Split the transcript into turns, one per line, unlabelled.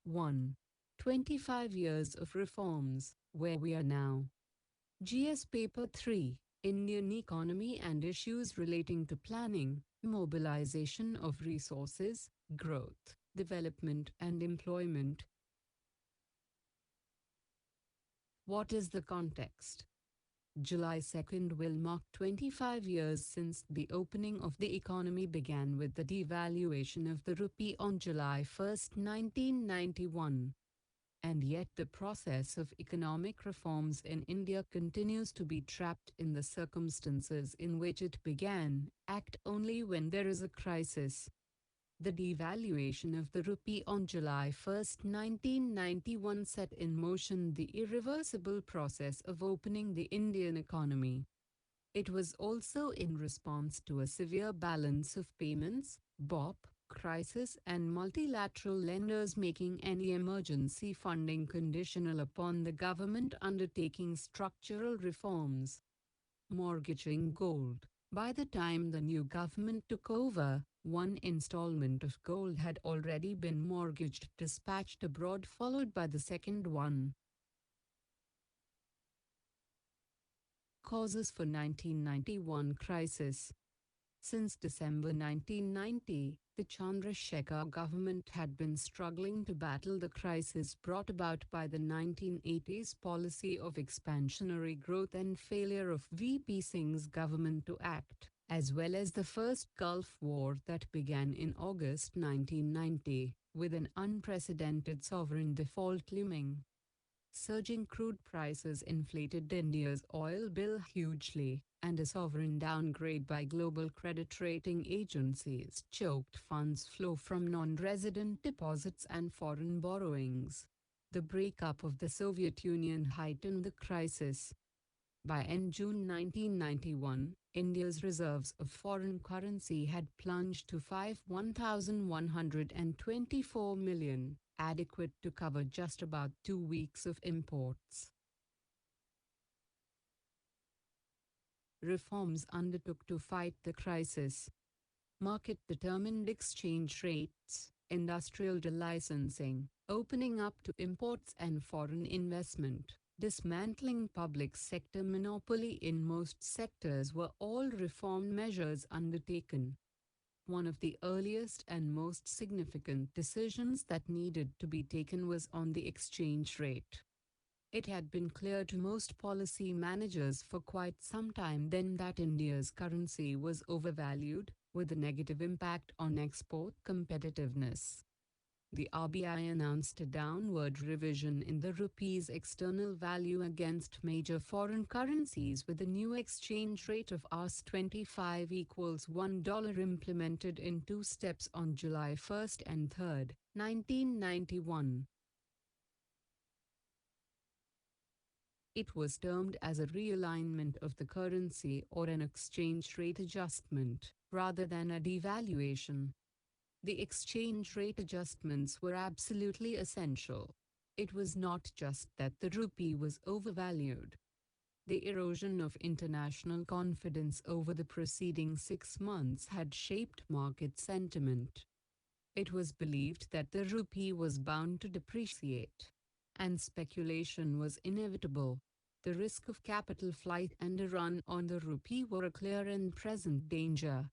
1. 25 years of reforms, where we are now. GS Paper 3, Indian Economy and Issues Relating to Planning, Mobilization of Resources, Growth, Development and Employment. What is the context? July 2nd will mark 25 years since the opening of the economy began with the devaluation of the rupee on July 1, 1991. And yet the process of economic reforms in India continues to be trapped in the circumstances in which it began, act only when there is a crisis. The devaluation of the rupee on July 1, 1991 set in motion the irreversible process of opening the Indian economy. It was also in response to a severe balance of payments, BOP, crisis and multilateral lenders making any emergency funding conditional upon the government undertaking structural reforms. Mortgaging gold. By the time the new government took over, one installment of gold had already been mortgaged dispatched abroad, followed by the second one. Causes for 1991 crisis. Since December 1990, the Chandrasekhar government had been struggling to battle the crisis brought about by the 1980s policy of expansionary growth and failure of VP Singh's government to act, as well as the first Gulf War that began in August 1990, with an unprecedented sovereign default looming. Surging crude prices inflated India's oil bill hugely, and a sovereign downgrade by global credit rating agencies choked funds flow from non-resident deposits and foreign borrowings. The breakup of the Soviet Union heightened the crisis. By end June 1991, India's reserves of foreign currency had plunged to 1,124 million, adequate to cover just about 2 weeks of imports. Reforms undertook to fight the crisis. Market-determined exchange rates, industrial delicensing, opening up to imports and foreign investment, dismantling public sector monopoly in most sectors were all reform measures undertaken. One of the earliest and most significant decisions that needed to be taken was on the exchange rate. It had been clear to most policy managers for quite some time then that India's currency was overvalued, with a negative impact on export competitiveness. The RBI announced a downward revision in the rupee's external value against major foreign currencies with a new exchange rate of Rs25 equals $1 implemented in 2 steps on July 1 and 3, 1991. It was termed as a realignment of the currency or an exchange rate adjustment, rather than a devaluation. The exchange rate adjustments were absolutely essential. It was not just that the rupee was overvalued. The erosion of international confidence over the preceding 6 months had shaped market sentiment. It was believed that the rupee was bound to depreciate, and speculation was inevitable. The risk of capital flight and a run on the rupee were a clear and present danger,